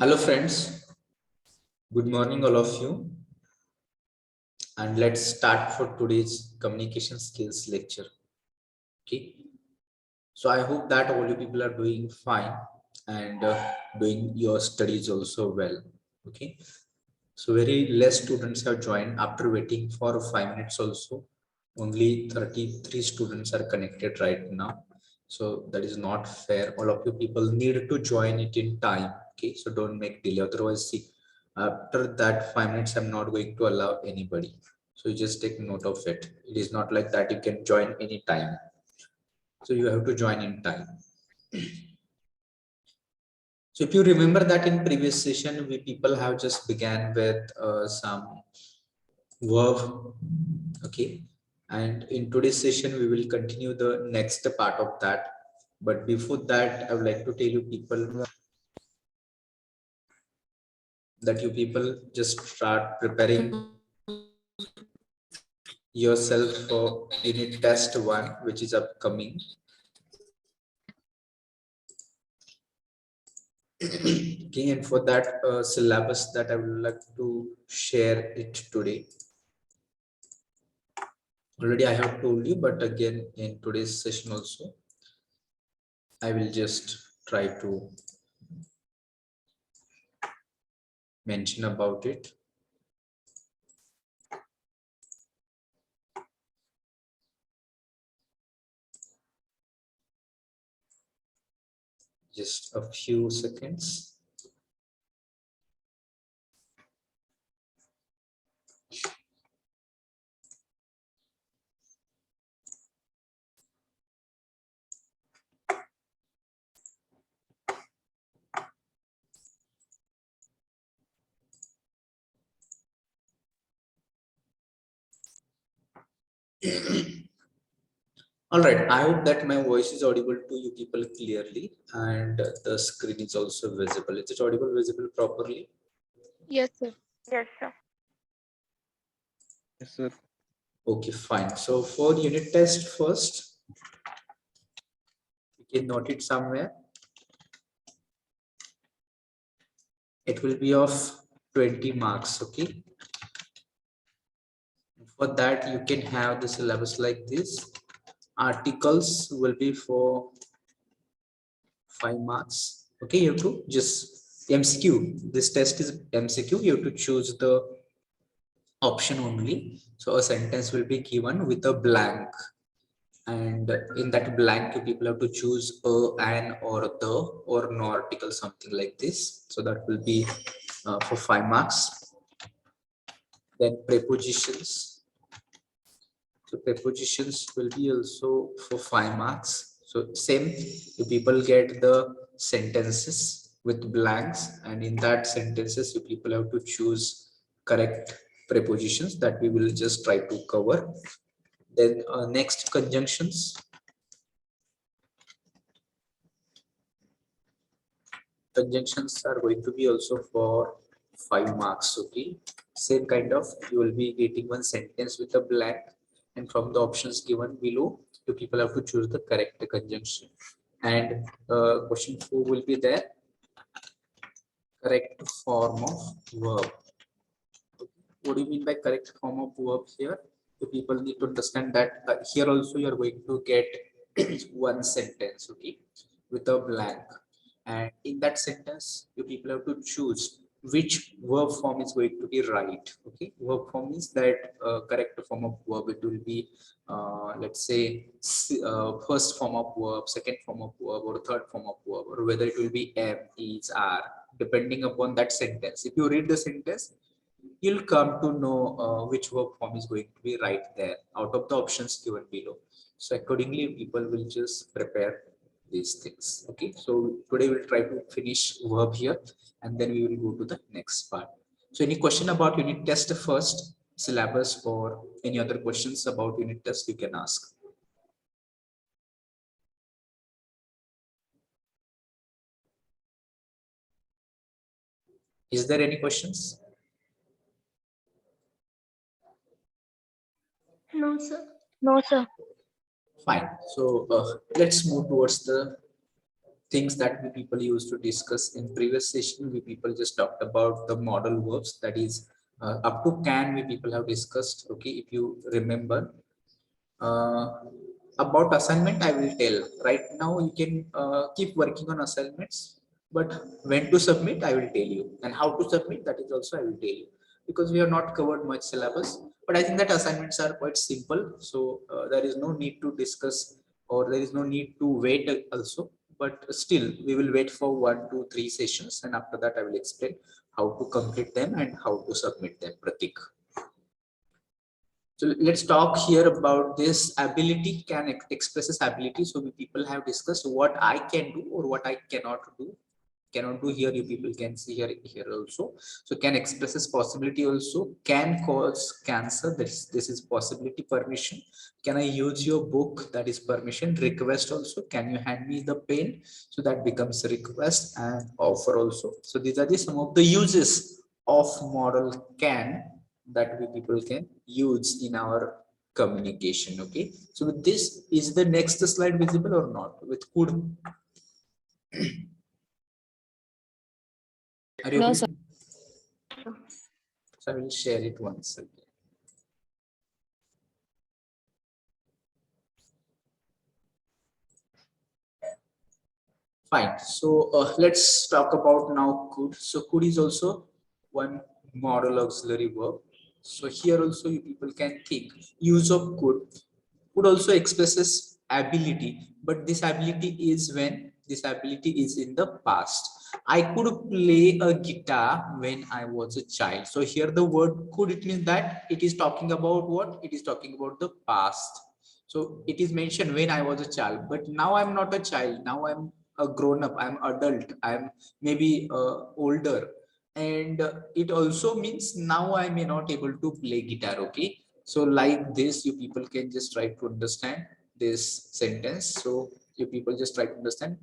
Hello friends, good morning all of you, and let's start for today's communication skills lecture. Okay, so I hope that all you people are doing fine and doing your studies also well. Okay, so very less students have joined after waiting for 5 minutes also. Only 33 students are connected right now. So that is not fair. All of you people need to join it in time. Okay, so don't make delay. Otherwise, see, after that 5 minutes, I'm not going to allow anybody. So you just take note of it. It is not like that you can join any time. So you have to join in time. So if you remember that in previous session, we people have just began with some verb. Okay, and in today's session we will continue the next part of that, but before that I would like to tell you people that you people just start preparing yourself for unit test 1 which is upcoming. Okay, and for that syllabus that I would like to share it today. Already I have told you, but again in today's session also I will just try to mention about it. Just a few seconds. All right, I hope that my voice is audible to you people clearly and the screen is also visible. Is it audible, visible properly? Yes, sir. Yes, sir. Yes, sir. Okay, fine. So for unit test first, you can note it somewhere. It will be of 20 marks, okay? For that, you can have the syllabus like this. Articles will be for 5 marks. Okay, you have to just MCQ. This test is MCQ. You have to choose the option only. So a sentence will be given with a blank, and in that blank you people have to choose a, an, or the, or no article, something like this. So that will be for 5 marks. Then prepositions. So prepositions will be also for 5 marks. So same, you people get the sentences with blanks, and in that sentences you people have to choose correct prepositions that we will just try to cover. Then next, conjunctions. Conjunctions are going to be also for 5 marks. Okay, same kind of, you will be getting one sentence with a blank, and from the options given below you people have to choose the correct conjunction. And question 4 will be there, correct form of verb. What do you mean by correct form of verb here? The people need to understand that here also you are going to get one sentence, okay, with a blank, and in that sentence you people have to choose which verb form is going to be right. Okay, verb form means that correct form of verb, it will be let's say first form of verb, second form of verb, or third form of verb, or whether it will be am, is, are, depending upon that sentence. If you read the sentence, you'll come to know which verb form is going to be right there out of the options given below. So accordingly people will just prepare these things. Okay, so today we'll try to finish verb here, and then we will go to the next part. So any question about unit test first, syllabus, or any other questions about unit test, you can ask. Is there any questions? No, sir. No, sir. Fine. So let's move towards the things that we people used to discuss in previous session. We people just talked about the modal verbs, that is up to can we people have discussed. Okay, if you remember. uh, about assignment, I will tell. Right now, you can keep working on assignments, but when to submit, I will tell you, and how to submit, that is also I will tell you, because we have not covered much syllabus. But I think that assignments are quite simple, so there is no need to discuss, or there is no need to wait also. But still, we will wait for 1, 2, 3 sessions, and after that, I will explain how to complete them and how to submit them. Pratik. So let's talk here about this ability can expresses ability. So we people have discussed what I can do or what I cannot do. Cannot do here, you people can see here also. So can expresses possibility also. Can cause cancer. This is possibility. Permission. Can I use your book? That is permission. Request also. Can you hand me the pen? So that becomes request, and offer also. So these are the some of the uses of model can that we people can use in our communication. Okay, so with this, is the next slide visible or not? With could, are you No, able sir. to? So I will share it once again. Fine. So let's talk about now could. So could is also one model auxiliary verb. So here also you people can think use of could. Could also expresses ability, but this ability is when this ability is in the past. I could play a guitar when I was a child. So here the word could, it means that it is talking about what? It is talking about the past. So it is mentioned when I was a child, but now I'm not a child. Now I'm a grown up. I'm adult. I'm maybe older, and it also means now I may not able to play guitar. Okay, so like this, you people can just try to understand this sentence. So you people just try to understand.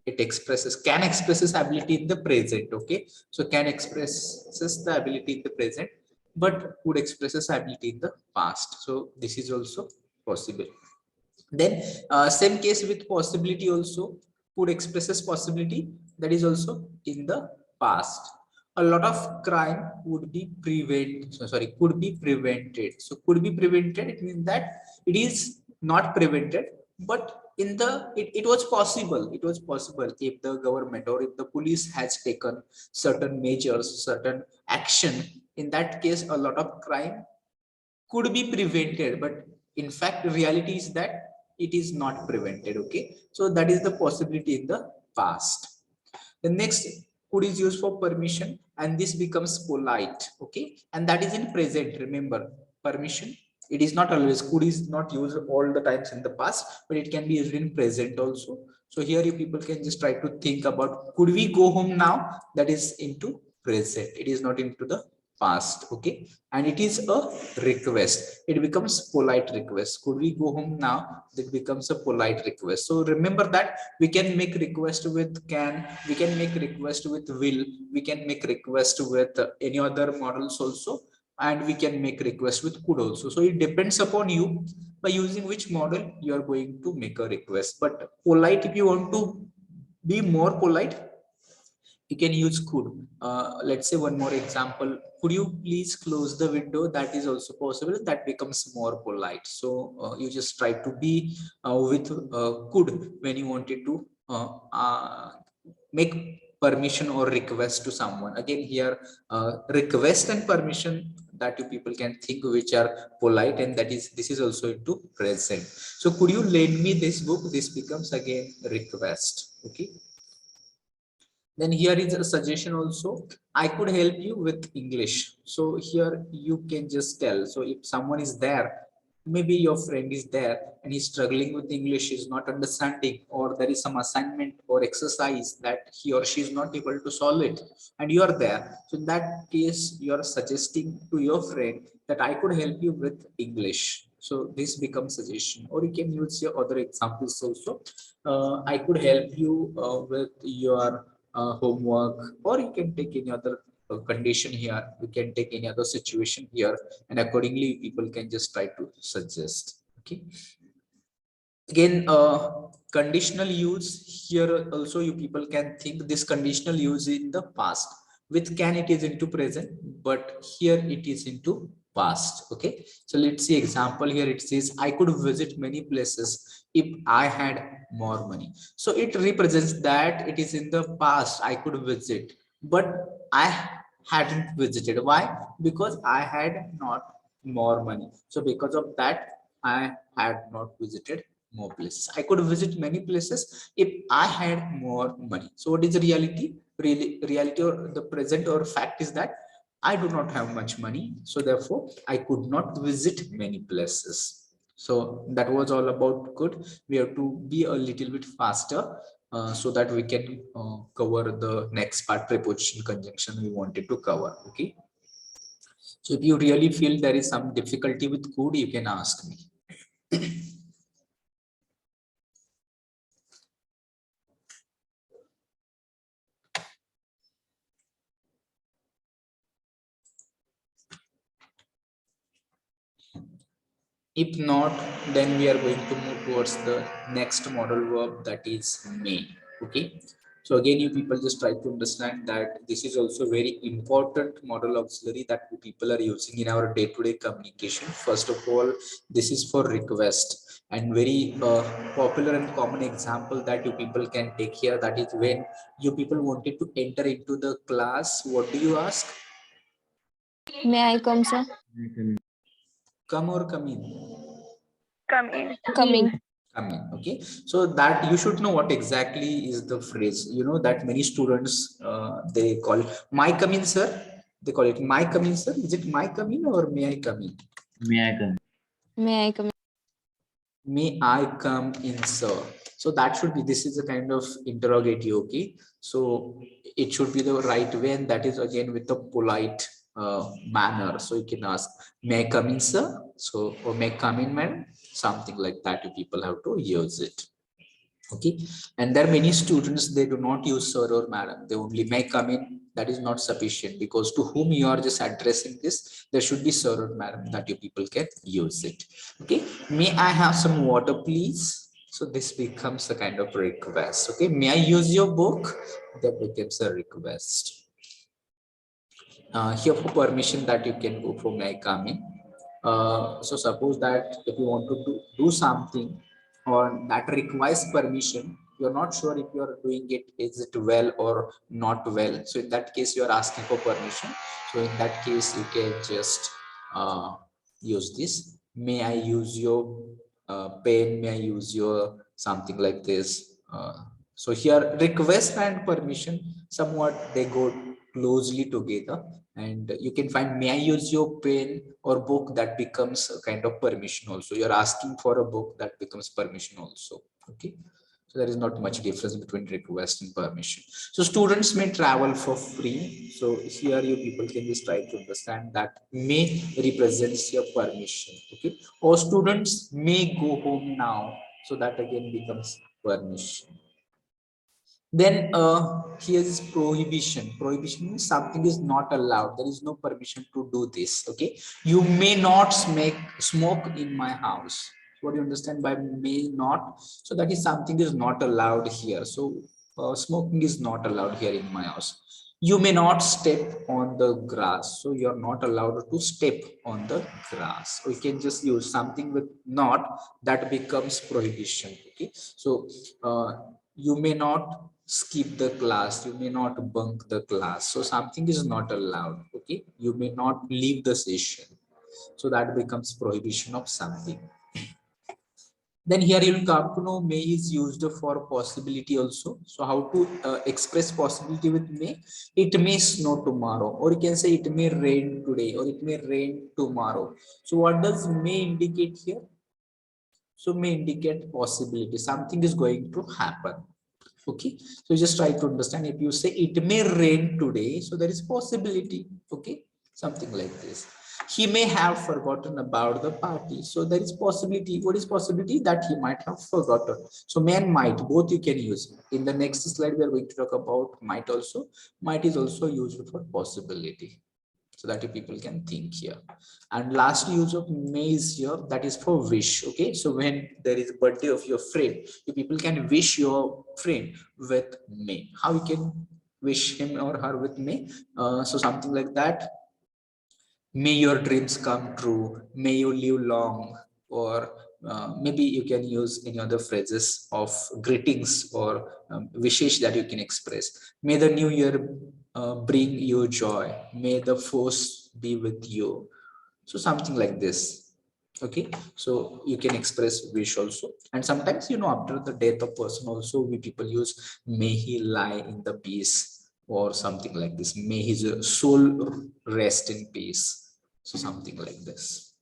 It expresses can expresses ability in the present. Okay, so can expresses the ability in the present, but could expresses ability in the past. So this is also possible. Then same case with possibility also. Could expresses possibility, that is also in the past. A lot of crime would be sorry, could be prevented. So could be prevented, it means that it is not prevented, but in the it was possible. It was possible if the government or if the police has taken certain measures, certain action. In that case, a lot of crime could be prevented, but in fact reality is that it is not prevented. Okay, so that is the possibility in the past. The next could is used for permission, and this becomes polite. Okay, and that is in present. Remember, permission, it is not always, could is not used all the times in the past, but it can be used in present also. So here you people can just try to think about could we go home now, that is into present, it is not into the past. Okay, and it is a request, it becomes polite request. Could we go home now, that becomes a polite request. So remember that we can make request with can, we can make request with will, we can make request with any other models also, and we can make request with could also. So it depends upon you by using which model you are going to make a request. But polite, if you want to be more polite, you can use could. Let's say one more example, could you please close the window, that is also possible, that becomes more polite. So you just try to be with could when you wanted to make permission or request to someone. Again here, request and permission, that you people can think which are polite, and that is this is also into present. So could you lend me this book, this becomes again request. Okay, then here is a suggestion also, I could help you with English. So here you can just tell. So if someone is there, maybe your friend is there and he's struggling with English, is not understanding, or there is some assignment or exercise that he or she is not able to solve it, and you are there. So in that case, you are suggesting to your friend that I could help you with English. So this becomes suggestion. Or you can use your other examples also. I could help you with your homework, or you can take any other condition here, you can take any other situation here, and accordingly people can just try to suggest. Okay, again Conditional use here also, you people can think this conditional use in the past. With can it is into present, but here it is into past. Okay, so let's see example. Here it says I could visit many places if I had more money. So it represents that it is in the past I could visit, but I hadn't visited. Why? Because I had not more money. So because of that, I had not visited more places. I could visit many places if I had more money. So what is the reality? Really, reality or the present or fact is that I do not have much money. So therefore, I could not visit many places. So that was all about could. We have to be a little bit faster so that we can cover the next part, preposition conjunction we wanted to cover. Okay. So if you really feel there is some difficulty with could, you can ask me. If not, then we are going to move towards the next modal verb, that is may. Okay. So again, you people just try to understand that this is also very important modal auxiliary that you people are using in our day-to-day communication. First of all, this is for request, and very popular and common example that you people can take here. That is when you people wanted to enter into the class. What do you ask? May I come, sir? Come or come in? Coming. Coming. Okay, so that you should know what exactly is the phrase. You know that many students they call my come in sir. They call it my come in sir. Is it my come in or may I come in? May I come? May I come? May I come in sir? So that should be, this is a kind of interrogative. Okay, so it should be the right way, and that is again with the polite manner. So you can ask may I come in sir, so or may I come in madam, something like that. You people have to use it. Okay, and there are many students, they do not use sir or madam, they only may come in. That is not sufficient, because to whom you are just addressing this, there should be sir or madam that you people can use it. Okay, may I have some water please? So this becomes a kind of request. Okay, may I use your book? That becomes a request. Here for permission that you can go for may I come in. So suppose that if you want to do something or that requires permission, you're not sure if you're doing it, is it well or not well. So in that case, you're asking for permission. So in that case, you can just use this. May I use your pen? May I use your something like this? So here request and permission somewhat they go closely together, and you can find may I use your pen or book, that becomes a kind of permission also. You're asking for a book, that becomes permission also. Okay, so there is not much difference between request and permission. So students may travel for free. So here you people can just try to understand that may represents your permission. Okay, or students may go home now, so that again becomes permission. Then here is prohibition. Prohibition means something is not allowed. There is no permission to do this. Okay, you may not smoke in my house. What do you understand by may not? So that is something is not allowed here. So smoking is not allowed here in my house. You may not step on the grass. So you're not allowed to step on the grass. We can just use something with not, that becomes prohibition. Okay, so you may not skip the class, you may not bunk the class, so something is not allowed. Okay, you may not leave the session, so that becomes prohibition of something. Then here you will come to know may is used for possibility also. So how to express possibility with may? It may snow tomorrow, or you can say it may rain today, or it may rain tomorrow. So what does may indicate here? So may indicate possibility, something is going to happen. Okay, so just try to understand. If you say it may rain today, so there is possibility. Okay, something like this. He may have forgotten about the party, so there is possibility. What is possibility? That he might have forgotten. So may and might, both you can use. In the next slide we are going to talk about might also. Might is also used for possibility. so that you people can think here. And last use of may is here, that is for wish. Okay, so when there is birthday of your friend, you people can wish your friend with may. How you can wish him or her with may? So something like that: may your dreams come true, may you live long. Or maybe you can use any other phrases of greetings or wishes that you can express. May the new year bring you joy, may the force be with you. So something like this. Okay, so you can express wish also. And sometimes, you know, after the death of person also, we people use may he lie in the peace, or something like this: may his soul rest in peace. So something like this.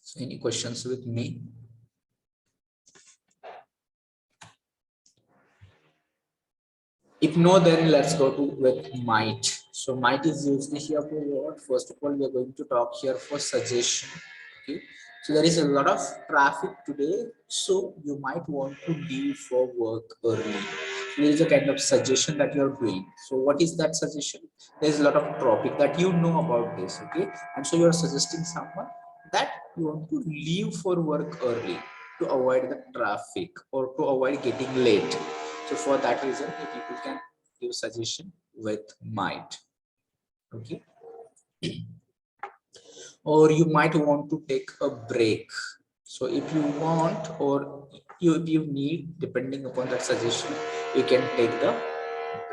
So any questions with me? If no, then let's go to with might. So might is usually here for what? First of all, we are going to talk here for suggestion. Okay. So there is a lot of traffic today, so you might want to leave for work early. There is a kind of suggestion that you're doing. So what is that suggestion? There's a lot of topic that you know about this. Okay, and so you're suggesting someone that you want to leave for work early to avoid the traffic or to avoid getting late. So for that reason, you people can give suggestion with might. Okay. Or you might want to take a break. So if you want, or if you need, depending upon that suggestion, you can take the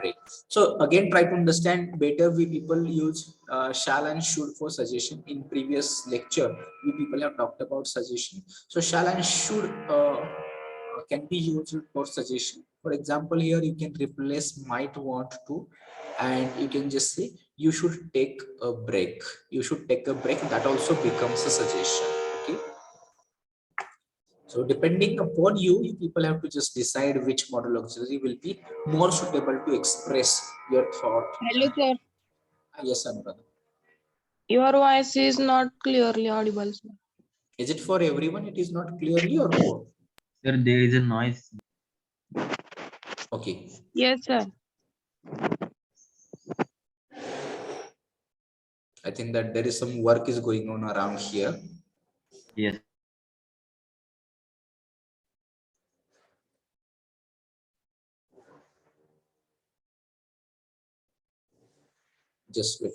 break. So again, try to understand better. We people use shall and should for suggestion. In previous lecture, we people have talked about suggestion. So shall and should can be used for suggestion. For example, here you can replace might want to, and you can just say you should take a break. You should take a break. That also becomes a suggestion. Okay. So depending upon you, you people have to just decide which model auxiliary will be more suitable to express your thought. Hello, sir. Yes, Anuradha. Your voice is not clearly audible, sir. Is it for everyone? It is not clearly, or what? Sir, there is a noise. Okay. Yes, sir. I think that there is some work is going on around here. Yes. Just wait.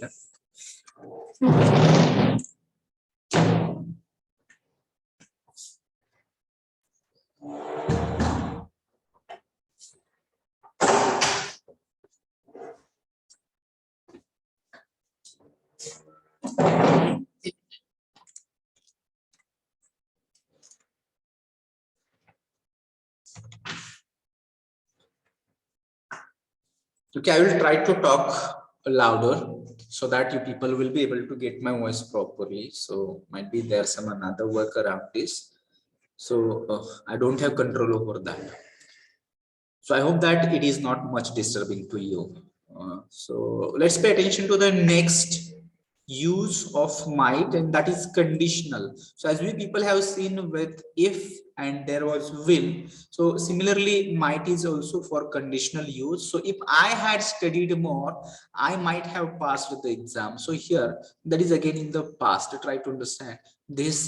Okay, I will try to talk louder so that you people will be able to get my voice properly. So might be there's some another work around this. So I don't have control over that. So I hope that it is not much disturbing to you. So let's pay attention to the next use of might, and that is conditional. So as we people have seen with if and there was will, so similarly might is also for conditional use. So if I had studied more, I might have passed the exam. So here that is again in the past. Try to understand, this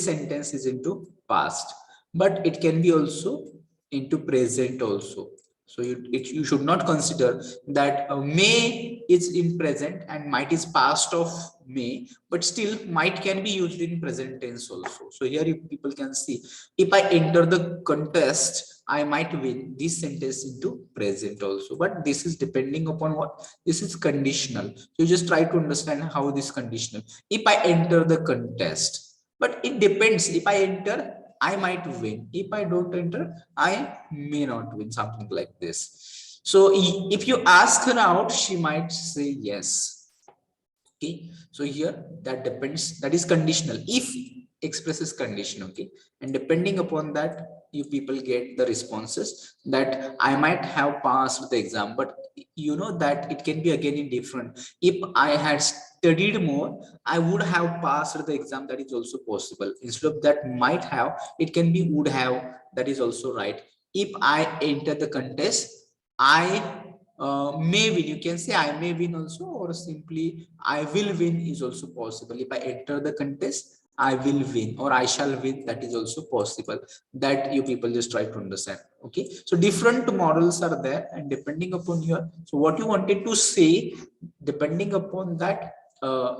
sentence is into past, but it can be also into present also. So you should not consider that may is in present and might is past of may, but still might can be used in present tense also. So here you people can see, if I enter the contest, I might win. This sentence into present also, but this is depending upon what? This is conditional. So you just try to understand how this conditional. If I enter the contest, but it depends. If I enter, I might win. If I don't enter, I may not win, something like this. So if you ask her out, she might say yes. Okay, so here that depends, that is conditional. If expresses condition, okay, and depending upon that, you people get the responses that I might have passed the exam, but you know that it can be again in different. If I had studied more, I would have passed the exam. That is also possible. Instead of that might have, it can be would have. That is also right. If I enter the contest, I may win, you can say I may win also, or simply I will win is also possible. If I enter the contest, I will win or I shall win, that is also possible. That you people just try to understand. Okay, so different models are there, and depending upon your, so what you wanted to say, depending upon that,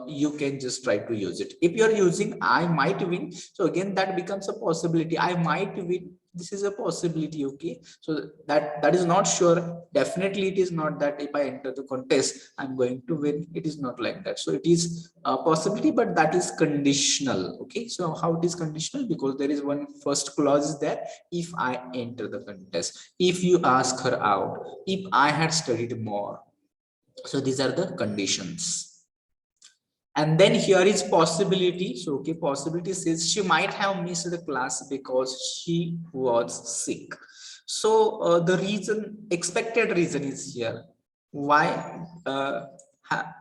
you can just try to use it. If you are using I might win, so again that becomes a possibility. I might win, this is a possibility. Okay, so that is not sure. Definitely it is not that if I enter the contest I'm going to win. It is not like that. So it is a possibility, but that is conditional. Okay, so how it is conditional? Because there is one first clause is there. If I enter the contest, if you ask her out, if I had studied more. So these are the conditions. And then here is possibility. So okay, possibility says she might have missed the class because she was sick. So the reason, expected reason is here why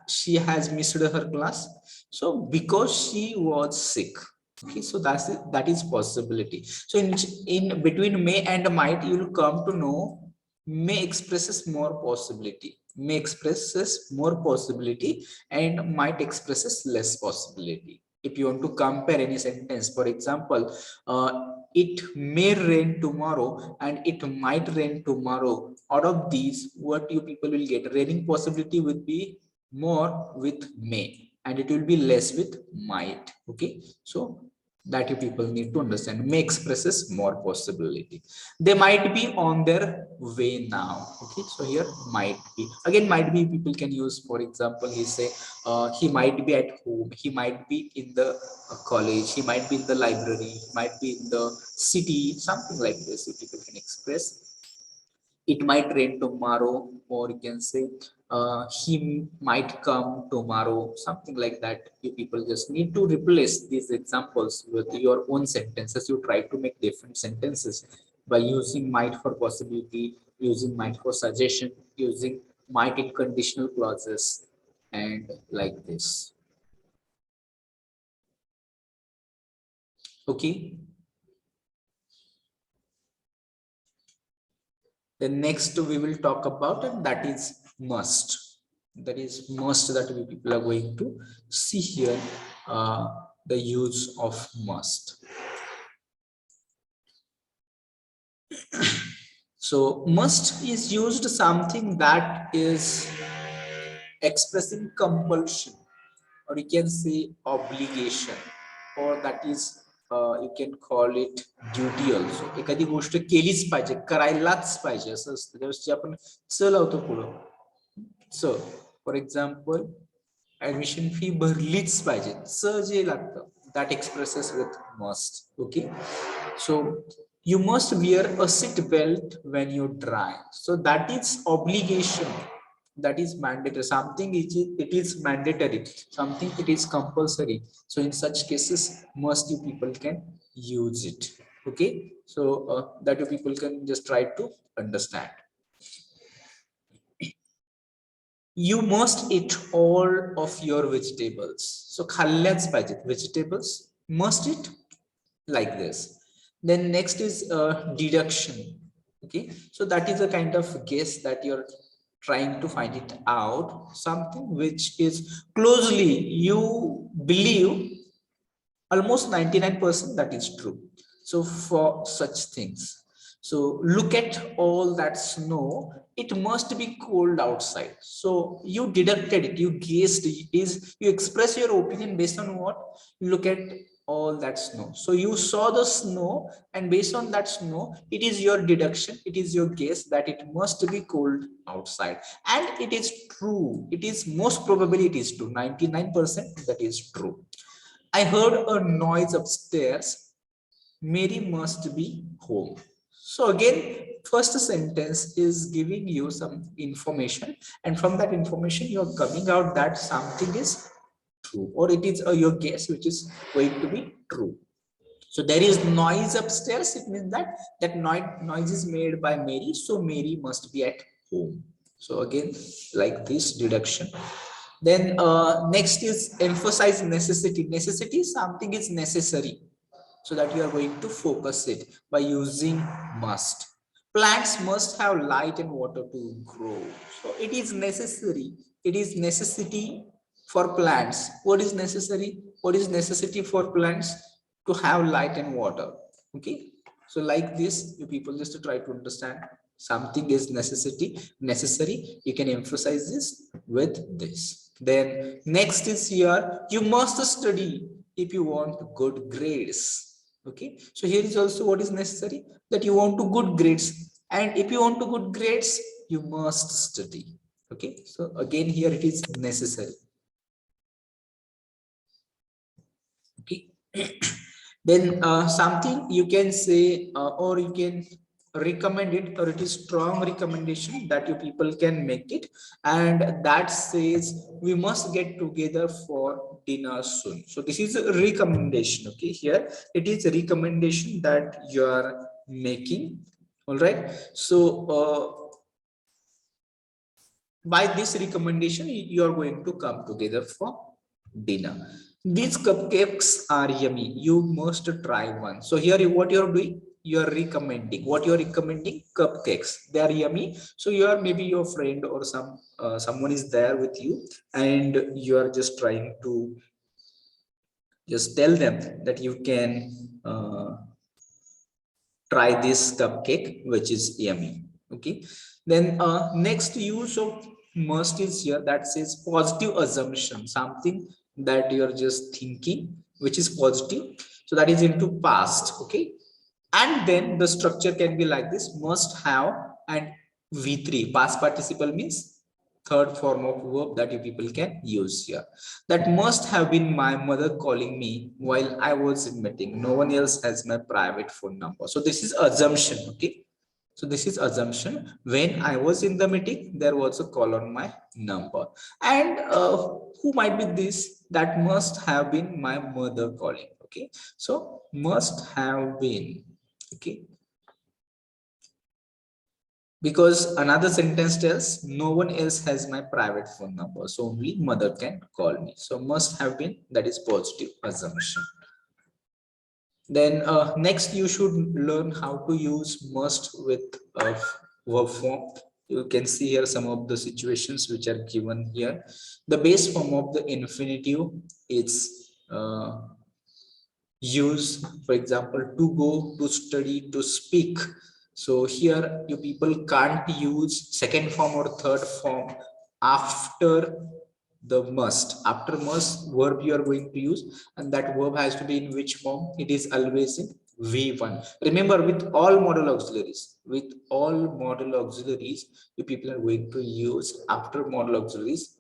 she has missed her class. So because she was sick. Okay, so that's it, that is possibility. So in between may and might, you will come to know may expresses more possibility, may expresses more possibility, and might expresses less possibility. If you want to compare any sentence, for example, it may rain tomorrow and it might rain tomorrow. Out of these, what you people will get? Raining possibility would be more with may, and it will be less with might. Okay, so that you people need to understand. May expresses more possibility. They might be on their way now. Okay, so here might be, again might be people can use. For example, he say he might be at home, he might be in the college, he might be in the library, he might be in the city, something like this. If people can express, it might rain tomorrow, or you can say he might come tomorrow, something like that. You people just need to replace these examples with your own sentences. You try to make different sentences by using might for possibility, using might for suggestion, using might in conditional clauses, and like this. Okay, the next we will talk about, and that is must. That is must that we people are going to see here, the use of must. So must is used something that is expressing compulsion, or you can say obligation, or that is you can call it duty also. एखादी गोष्ट केलीच पाहिजे, करायलाच पाहिजे असं असतं. त्यावेळेस आपण च लावतो पुढं. च, फॉर एक्झाम्पल ऍडमिशन फी भरलीच पाहिजे, च जे लागतं, that expresses with must. Okay, so you must wear a seat belt when you drive. So that is obligation, that is mandatory. Something it is mandatory, something it is compulsory. So in such cases must you people can use it. Okay, so that you people can just try to understand. You must eat all of your vegetables. So खाल्ल्याच पाहिजेत vegetables, must eat, like this. Then next is deduction. Okay, so that is a kind of guess that you're trying to find it out, something which is closely you believe almost 99% that is true. So for such things, so look at all that snow, it must be cold outside. So you deducted it, you guessed it is, you express your opinion based on what? Look at all that snow. So you saw the snow, and based on that snow, it is your deduction, it is your guess that it must be cold outside. And it is true, it is most probably it is true, 99% that is true. I heard a noise upstairs. Mary must be home. So again, first sentence is giving you some information, and from that information, you're coming out that something is true, or it is your guess which is going to be true. So there is noise upstairs. It means that noise is made by Mary. So Mary must be at home. So again, like this deduction. Then next is emphasize necessity. Necessity, something is necessary, so that you are going to focus it by using must. Plants must have light and water to grow. So it is necessary. It is necessity for plants. What is necessary? What is necessity for plants? To have light and water. Okay. So like this, you people just try to understand something is necessary. You can emphasize this with this. Then next is here, you must study if you want good grades. Okay, so here is also what is necessary, that you want to good grades, and if you want to good grades, you must study. Okay, so again here it is necessary. Okay. Then something you can say or you can recommend it, or it is strong recommendation that you people can make it, and that says we must get together for dinner soon. So this is a recommendation. Okay, here it is a recommendation that you are making. All right, so by this recommendation you are going to come together for dinner. These cupcakes are yummy, you must try one. So here what you're doing, you're recommending. What you're recommending? Cupcakes, they are yummy. So you are, maybe your friend or someone is there with you, and you are just trying to just tell them that you can try this cupcake which is yummy. Okay, then next use of must is here, that says positive assumption, something that you're just thinking which is positive, so that is into past. Okay, and then the structure can be like this: must have and v3, past participle means third form of verb that you people can use here. That must have been my mother calling me while I was in meeting. No one else has my private phone number. So this is assumption. Okay, so this is assumption. When I was in the meeting, there was a call on my number. And who might be this? That must have been my mother calling. Okay, so must have been. Okay, because another sentence tells no one else has my private phone number, so only mother can call me. So must have been, that is positive assumption. Then next you should learn how to use must with verb form. You can see here some of the situations which are given here. The base form of the infinitive is use, for example, to go, to study, to speak. So here you people can't use second form or third form after the must. After must, verb you are going to use, and that verb has to be in which form? It is always in V1. Remember, with all modal auxiliaries, you people are going to use after modal auxiliaries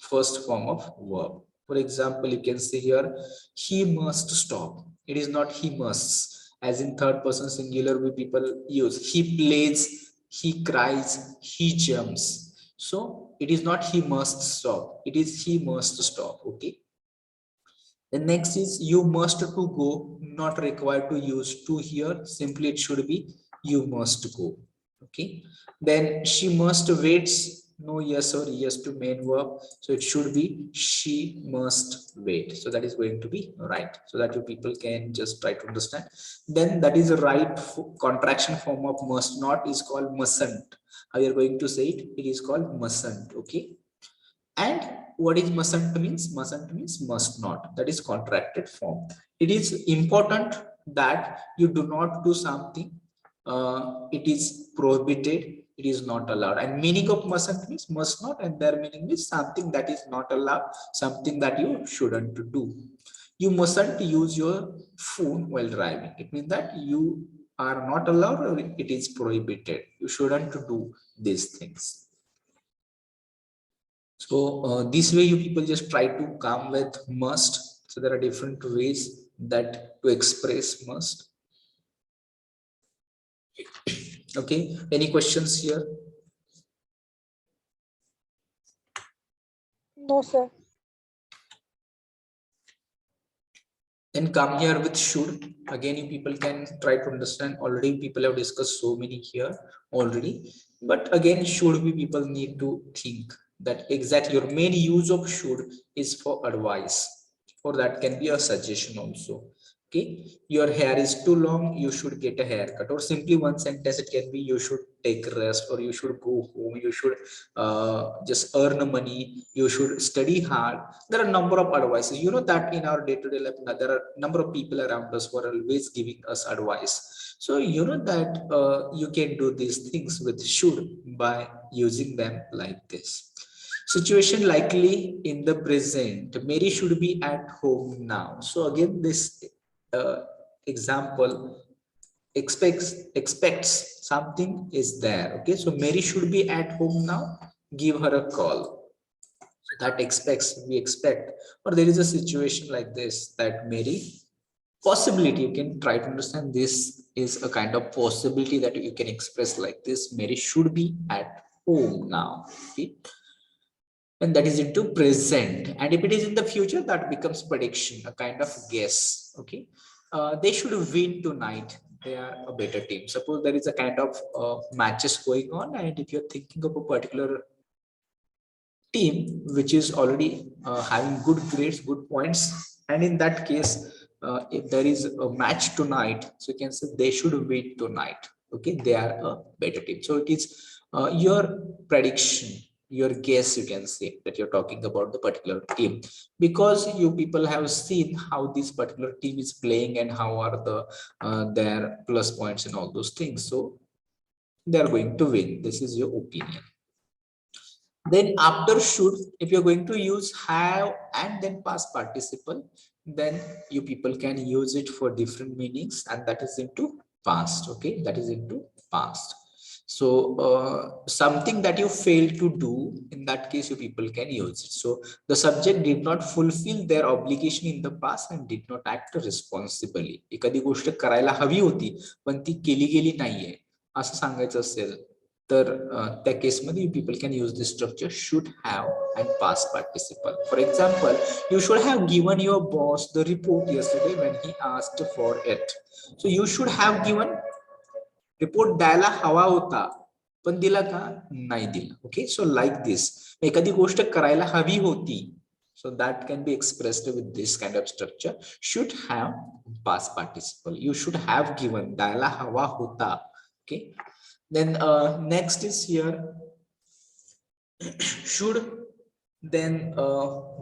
first form of verb. For example, you can see here, he must stop. It is not he musts, as in third person singular we people use. He plays, he cries, he jumps. So it is not he must stop, it is he must stop. Okay. The next is you must to go, not required to use to here. Simply it should be you must go. Okay. Then she must waits. No yes or yes to main verb. So it should be she must wait. So that is going to be right. So that you people can just try to understand. Then that is a right contraction form of must not is called mustn't. How you are going to say it? It is called mustn't. Okay. And what is mustn't means? Mustn't means must not. That is contracted form. It is important that you do not do something. It is prohibited. It is not allowed. And meaning of mustn't means must not, and their meaning is something that is not allowed, something that you shouldn't do. You mustn't use your phone while driving. It means that you are not allowed, or it is prohibited. You shouldn't do these things. So this way you people just try to come with must. So there are different ways that to express must. Okay, any questions here? No, sir. Then come here with should. Again, you people can try to understand. Already people have discussed so many here already. But again, should be people need to think that exactly your main use of should is for advice, or that can be a suggestion also. Okay, your hair is too long, you should get a haircut. Or simply one sentence, it can be you should take rest, or you should go home, you should just earn money, you should study hard. There are a number of advices. You know that in our day-to-day life, there are a number of people around us who are always giving us advice. So you know that you can do these things with should by using them like this. Situation likely in the present. Mary should be at home now. So again, this uh, example expects something is there. Okay, so Mary should be at home now. Give her a call. So that expects, we expect, or there is a situation like this that Mary, possibility, you can try to understand this is a kind of possibility that you can express like this: Mary should be at home now. Okay, and that is into present. And if it is in the future, that becomes prediction, a kind of guess. Okay, they should win tonight, they are a better team. Suppose there is a kind of matches going on, and if you're thinking of a particular team which is already having good grades, good points, and in that case, if there is a match tonight, so you can say they should win tonight. Okay, they are a better team. So it is your prediction, your guess, you can say that you're talking about the particular team, because you people have seen how this particular team is playing and how are the their plus points and all those things. So they are going to win. This is your opinion. Then after should, if you're going to use have and then past participle, then you people can use it for different meanings, and that is into past. Okay, that is into past. So something that you fail to do, in that case you people can use it. So the subject did not fulfill their obligation in the past and did not act responsibly. एखादी गोष्ट करायला हवी होती पण ती केली गेली नाहीये असं सांगायचं असेल, तर त्या केसमध्ये you people can use this structure should have and past participle. For example, you should have given your boss the report yesterday when he asked for it. So you should have given, report द्यायला हवा होता पण दिला का नाही दिला. Okay, so like this, एखादी गोष्ट करायला हवी होती, so that can be expressed with this kind of structure. Should have past participle. You should have given, द्यायला हवा होता. Okay, then next is here should, then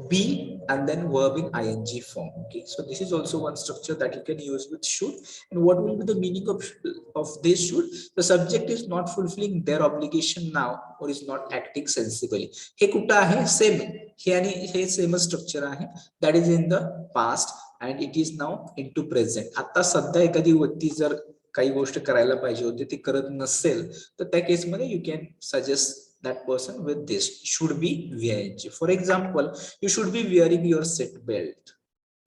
be, and then verb in ing form. Okay, so this is also one structure that you can use with should. And what will be the meaning of this should? The subject is not fulfilling their obligation now or is not acting sensibly. हे कुठं आहे? Same, हे आणि हे same structure आहे. that is in the past and it is now into present. आता सध्या एखादी व्यक्ती जर काही गोष्ट करायला पाहिजे होती ती करत नसेल, तर त्या केसमध्ये you can suggest that person with this should be wearing. For example, you should be wearing your seat belt.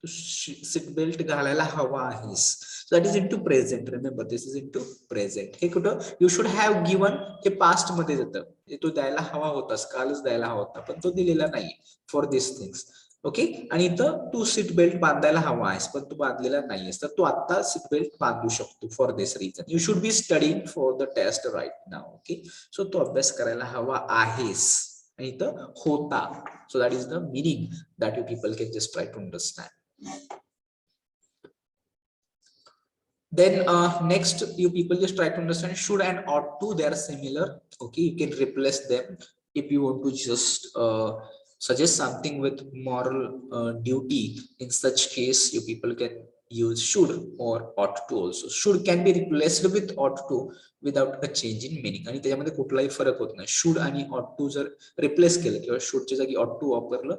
Seat belt घालायला हवा आहेस. So that is into present. Remember, this is into present. हे कुठं you should have given, hey past मध्ये जातं. तो द्यायला हवा होतास, कालच द्यायला हवा होता पण तो दिलेला नाही. For these things. ओके, आणि इथं तू सीट बेल्ट बांधायला हवा आहेस पण तू बांधलेला नाहीयेस, तर तू आता सीट बेल्ट बांधू शकतो. For this reason you should be studying for the test right now. Okay, so तू अभ्यास करायला हवा आहेस आणि इथं होता. So that is the meaning that you people can just try to understand. Then next you people just try to understand should and ought to, they are similar. Okay, you can replace them if you want to just suggest something with moral duty. In such case you people can use should or ought to also. Should can be replaced with ought to without a change in meaning, आणि त्याच्यामध्ये कुठलाही फरक होत नाही. should आणि ought to जर replace केलं किंवा should च्या जागी ought to वापरलं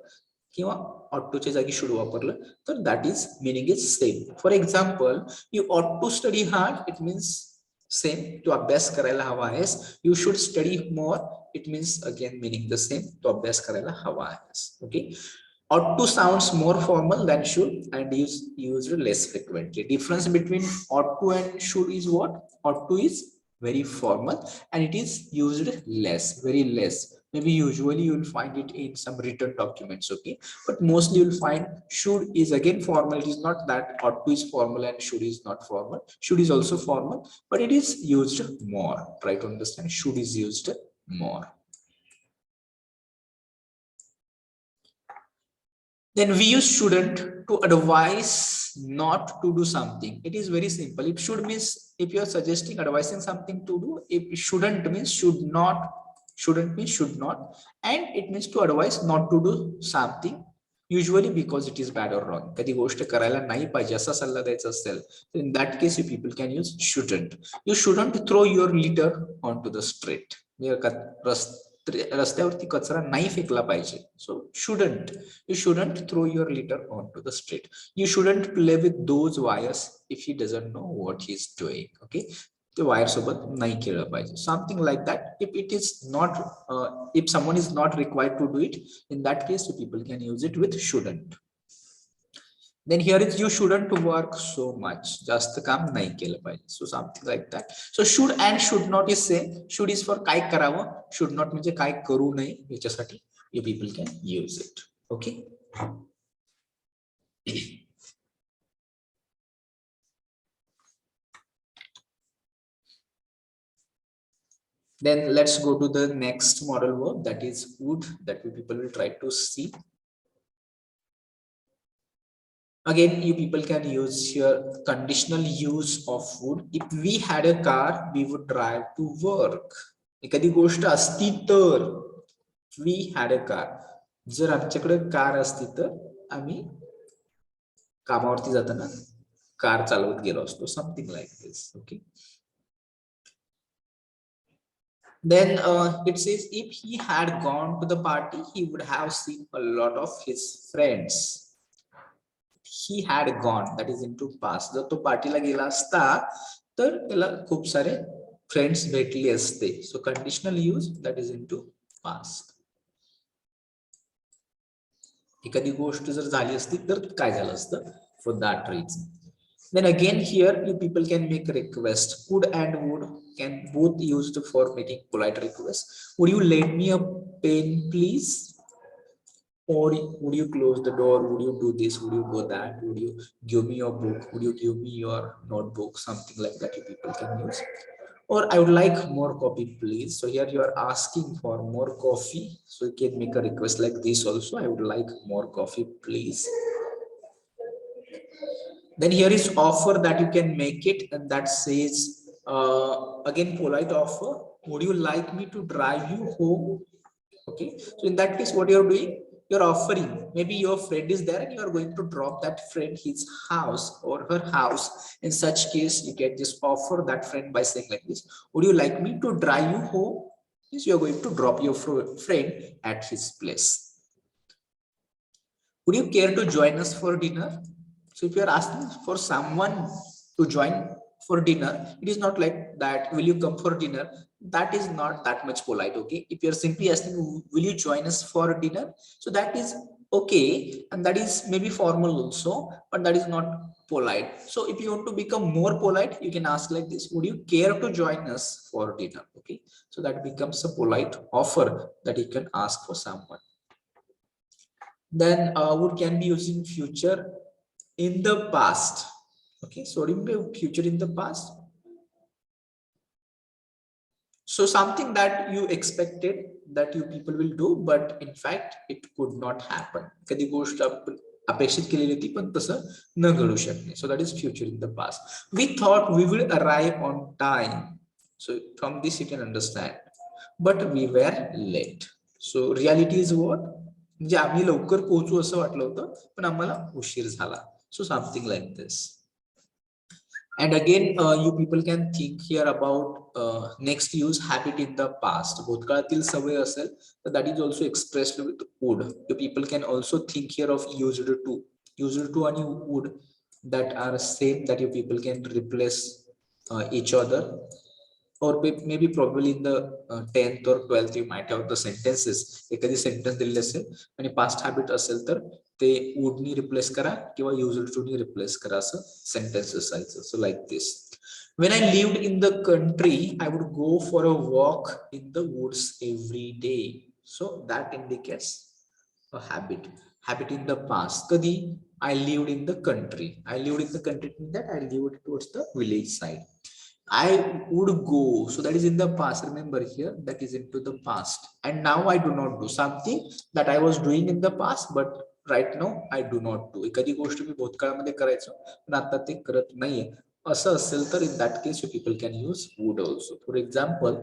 किंवा ought to च्या जागी should वापरलं, तर that is meaning is same. For example, you ought to study hard, it means same, to अभ्यास करायला हवा आहेस. You should study more, it means again meaning the same, to अभ्यास करायला हवा आहेस. Okay, ought to sounds more formal than should and is used less frequently. Difference between ought to and should is what? Ought to is very formal and it is used less, very less. Maybe usually you will find it in some written documents. Okay, but mostly you will find should is again formal. It is not that ought to is formal and should is not formal. Should is also formal, but it is used more. Try to understand, should is used more. Then we use shouldn't to advise not to do something, it is very simple. If should means if you are suggesting, advising something to do, if shouldn't means should not, shouldn't means should not, and it means to advise not to do something, usually because it is bad or wrong. कधी गोष्ट करायला नाही पाहिजे असा सल्ला द्यायचा असेल, in that case you people can use shouldn't. You shouldn't throw your litter onto the street. रस्त्यावरती कचरा नाही फेकला पाहिजे. So shouldn't, you shouldn't throw your litter onto the street. You shouldn't play with those wires if he doesn't know what he's doing. Okay, the wire सोबत नाही खेळलं पाहिजे, something like that. If it is not if someone is not required to do it, in that case you people can use it with shouldn't. Then here is you shouldn't work so much, जास्त काम नाही केलं पाहिजे. So something like that. So should and should not is same. Should is for काय करावं, should not म्हणजे काय करू नये, याच्यासाठी you people can use it. Okay. Then let's go to the next model verb, that is would, that we people will try to see. Again, you people can use here conditional use of would. If we had a car, we would drive to work. एखादी गोष्ट असती तर, we had a car, जर आमच्याकडे car असती तर आम्ही कामावरती जाताना कार चालवत गेलो असतो, something like this. Okay. Then it says if he had gone to the party, he would have seen a lot of his friends. He had gone, that is into past. जर तो पार्टीला गेला असता तर त्याला खूप सारे फ्रेंड्स भेटले असते. So conditional use, that is into past. एखादी गोष्ट जर झाली असती तर काय झालं असतं, for that reason. Then again here you people can make a request. Could and would can both used for making polite requests. Would you lend me a pen please? Or would you close the door? Would you do this? Would you do that? Would you give me your book? Would you give me your notebook? Something like that you people can use. Or I would like more coffee please. So here you are asking for more coffee, so you can make a request like this also. I would like more coffee please. Then here is offer, that you can make it, and that says again polite offer. Would you like me to drive you home? Okay, so in that case what you're doing, you're offering, maybe your friend is there and you are going to drop that friend his house or her house. In such case you can just offer that friend by saying like this, would you like me to drive you home? Yes, you're going to drop your friend at his place. Would you care to join us for dinner? So if you are asking for someone to join for dinner, it is not like that, will you come for dinner? That is not that much polite. Okay, if you're simply asking, will you join us for dinner? So that is okay, and that is maybe formal also, but that is not polite. So if you want to become more polite, you can ask like this, would you care to join us for dinner? Okay, so that becomes a polite offer that you can ask for someone. Then would can be using future in the past. Okay, so remember future in the past. So something that you expected that you people will do, but in fact it could not happen. कधी गोष्ट अपेक्षित केलेली होती पण तसं न घडू शकणे. So that is future in the past. We thought we will arrive on time. So from this you can understand, but we were late. So reality is what? म्हणजे आम्ही लवकर पोहोचू असं वाटलं होतं पण आम्हाला उशीर झाला. So something like this. And again you people can think here about next use, habit in the past. भूतकाळातील सवय असेल तर that is also expressed with would. You people can also think here of used to. Used to and would that are same, that you people can replace each other. Or maybe probably in the 10th or 12th you might have the sentences. एखादी sentence दिलेले असेल आणि past habit असेल तर ते would knee replace करा किंवा used to knee replace करा, असं सेंटेन्स असायचं. So like this, when I lived in the country I would go for a walk in the woods every day. So that indicates a habit in the past. कधी I lived in the country, I lived in the country means that I lived towards the village side. I would go, so that is in the past. Remember here that is into the past, and now I do not do something that I was doing in the past, but right now I do not do. एखादी गोष्ट मी भूतकाळामध्ये करायचो पण आता ते करत नाहीये असं असेल तर in that case you people can use would also. For example,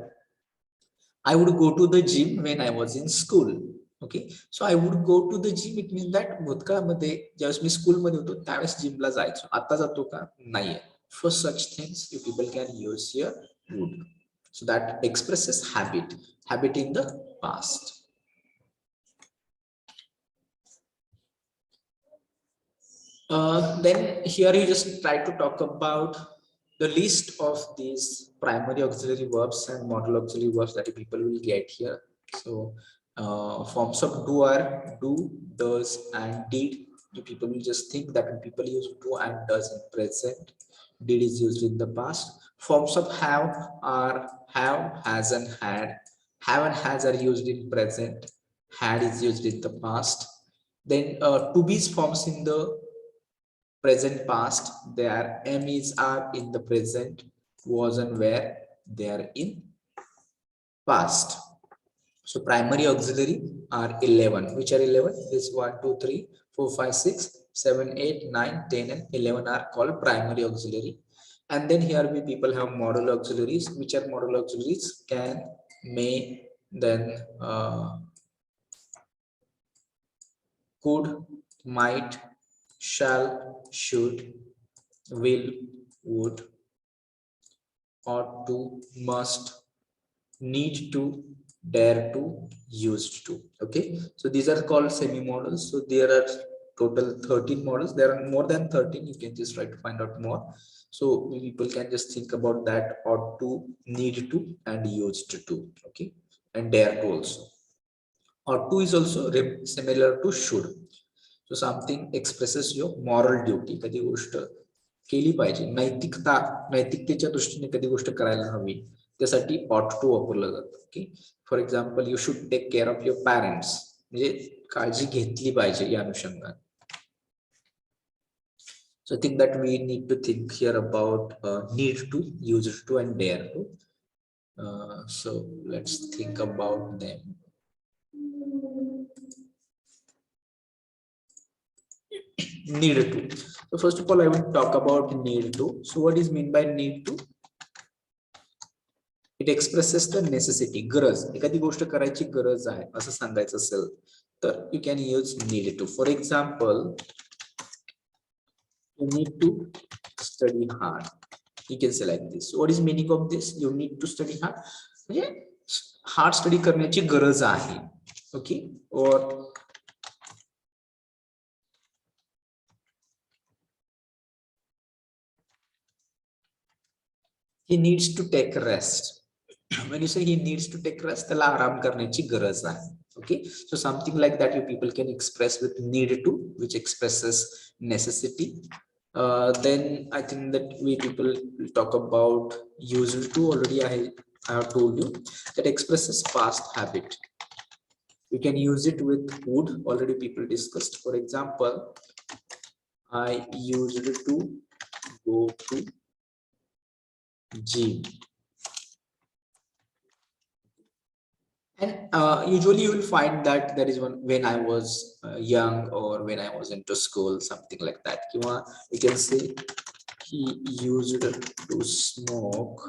I would go to the gym when I was in school. Okay, so I would go to the gym. It means that भूतकाळामध्ये ज्यावेळेस मी स्कूलमध्ये होतो त्यावेळेस जिमला जायचो. आता जातो का? नाहीये. For such things you people can use here would. So that expresses habit in the past. Then here you just try to talk about the list of these primary auxiliary verbs and modal auxiliary verbs that people will get here. So forms of do are do, does, and did. You people will just think that when people use do and does in present, did is used in the past. Forms of have are have, has, and had. Have and has are used in present. Had is used in the past. Then to be's forms in the present past. Their M's are in the present, was and were they are in past. So primary auxiliary are 11. Which are 11? This 1 2 3 4 5 6 7 8 9 10 and 11 are called primary auxiliary. And then here we people have modal auxiliaries. Which are modal auxiliaries? Can, may, then could, might, shall, should, will, would, ought to, must, need to, dare to, used to. Okay, so these are called semi models. So there are total 13 models. There are more than 13. You can just try to find out more. So people can just think about that: ought to, need to, and used to. Okay, and dare to also. Ought to is also similar to should. So something expresses your moral duty. कधी गोष्ट केली पाहिजे, नैतिकतेच्या दृष्टीने कधी गोष्ट करायला हवी, त्यासाठी ought to वापरलं जातं. Okay, for example, you should take care of your parents, म्हणजे काळजी घेतली पाहिजे या अनुषंगाने. So I think that we need to think here about need to, used to, and dare to. So let's think about them. Need to. So first of all, I will talk about need to. So what is mean by need to? It expresses the necessity, गरज. एखादी गोष्ट करायची गरज आहे असं सांगायचं असेल तर you can use need to. For example, you need to study hard. You can say like this. So what is meaning of this? You need to study hard. म्हणजे हार्ड स्टडी करण्याची गरज आहे. Okay, or he needs to take rest. When you say he needs to take rest, त्याला आराम करण्याची गरज आहे. Okay, so something like that you people can express with need to, which expresses necessity. Then I think that we people will talk about used to. Already I have told you that expresses past habit. You can use it with would. Already people discussed. For example, I used to go to gym. And usually you will find that there is one when I was young or when I was into school, something like that. You can say he used to smoke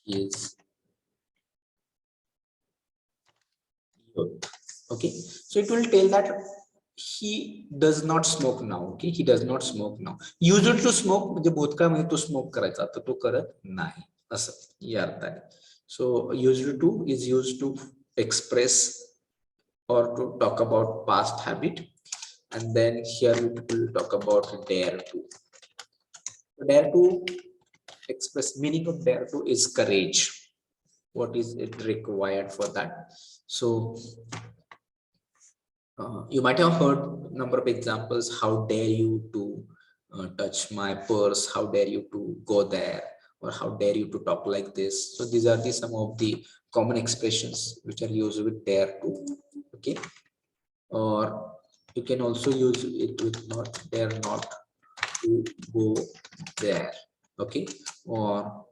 his youth. Okay, so it will tell that he does not smoke now. Okay, he does not smoke now. Used to smoke म्हणजे भूतकाळामध्ये तो smoke करायचा, आता तो करत नाही असं या अर्थाने. So used to is used to express or to talk about past habit. And then here we will talk about dare to. Dare to express meaning of dare to is courage. What is it required for that? So you might have heard number of examples. How dare you to touch my purse? How dare you to go there? Or how dare you to talk like this? So these are some of the common expressions which are used with dare to. Okay, or you can also use it with not, dare not to go there. Okay, or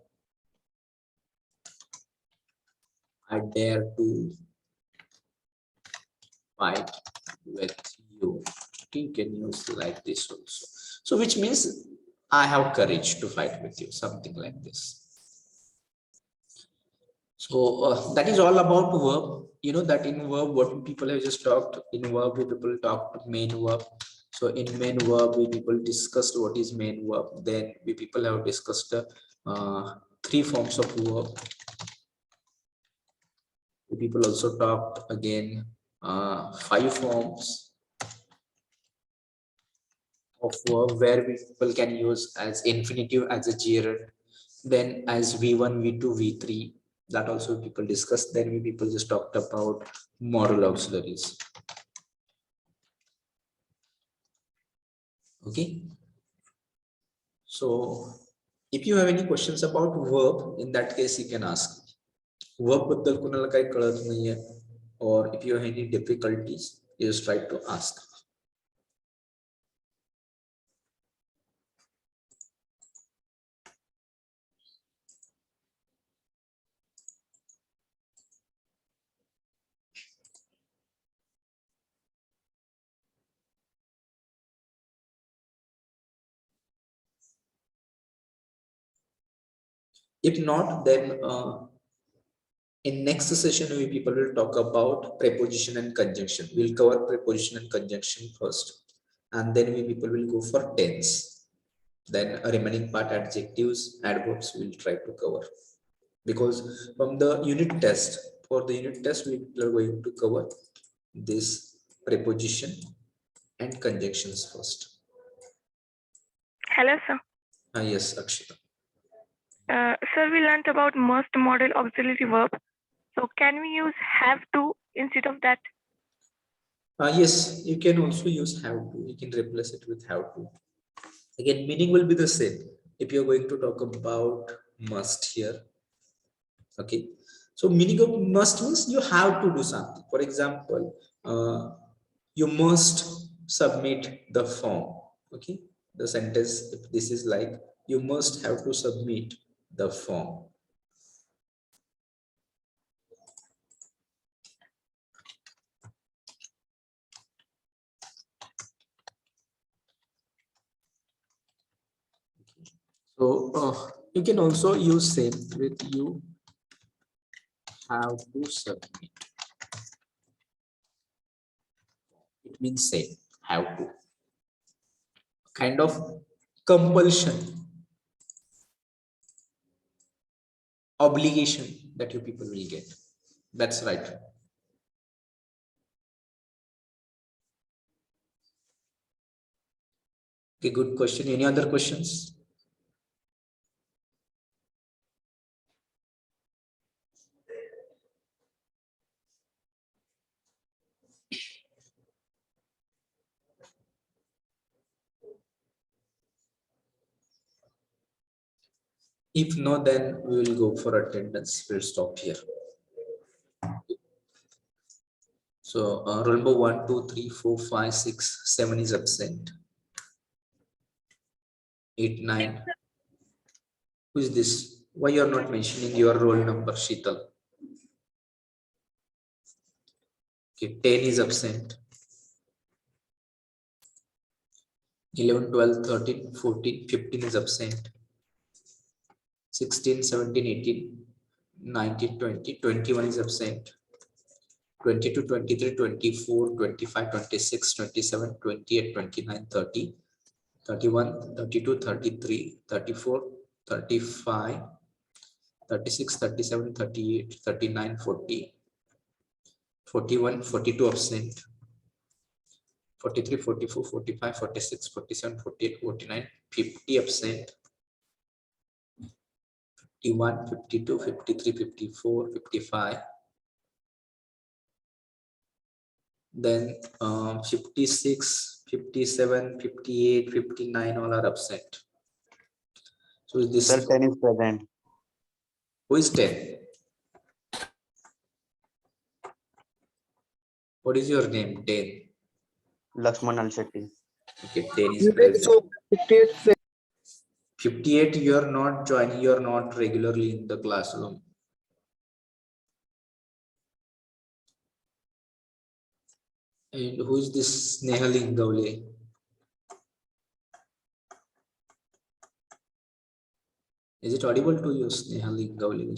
I dare to fight with you. You can use like this also. So which means I have courage to fight with you, something like this. So that is all about verb. You know that in verb, what people have just talked, in verb, we people talked main verb. So in main verb, we people discussed what is main verb. Then we people have discussed three forms of verb. We people also talked again five forms of verb where we people can use as infinitive, as a gerund, then as v1, v2, v3. That also people discussed. Then we people just talked about moral auxiliaries. Okay, so if you have any questions about verb, in that case you can ask. Verb बद्दल कुणाला काही कळत नाहीये, or if you have any difficulties, you just try to ask. If not, then in next session we people will talk about preposition and conjunction. We'll cover preposition and conjunction first, and then we people will go for tense. Then a remaining part, adjectives, adverbs, we'll try to cover, because from the unit test, for the unit test we are going to cover this preposition and conjunctions first. Hello, sir. Yes, Akshita. Sir, we learned about must model auxiliary verb. So can we use have to instead of that? Yes, you can also use have to. You can replace it with have to. Again, meaning will be the same. If you're going to talk about must here, okay. So meaning of must means you have to do something. For example, you must submit the form. Okay, the sentence, if this is like, you must have to submit the form. So you can also use same with you have to submit. It means same, have to. Kind of compulsion, obligation that you people will get. That's right. Okay, good question. Any other questions? If no, then we will go for attendance. We'll stop here. So roll number 1, 2, 3, 4, 5, 6, 7 is absent. 8, 9. Who is this? Why you are not mentioning your roll number, Sheetal? Okay, 10 is absent. 11, 12, 13, 14, 15 is absent. 16, 17, 18, 19, 20, 21 is absent. 22, 23, 24, 25, 26, 27, 28, 29, 30, 31, 32, 33, 34, 35, 36, 37, 38, 39, 40, 41, 42 absent, 43, 44, 45, 46, 47, 48, 49, 50 absent, 51, 52, 53, 54, 55, then 56, 57, 58, 59, all are absent. So this Sir, 10 is present. who is 10? What is your name? 10. Lakshman Alshetty. Okay, 10 is present. 58, you are not joining, you are not regularly in the classroom. And who is this Snehal Ingavle? Is it audible to you, Snehal Ingavle?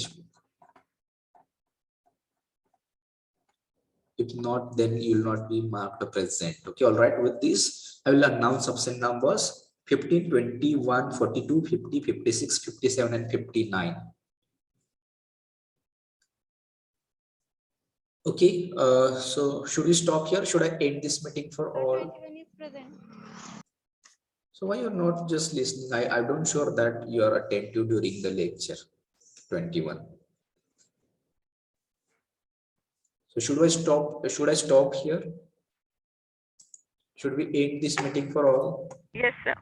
If not, then you will not be marked present. Okay, all right. With this, I will announce absent numbers 15, 21, 42, 50, 56, 57, and 59. Okay, so should we stop here? Should I end this meeting for all? So why you're not just listening? I'm not sure that you are attentive during the lecture. 21. So should I stop? Should I stop here? Should we end this meeting for all? Yes, sir.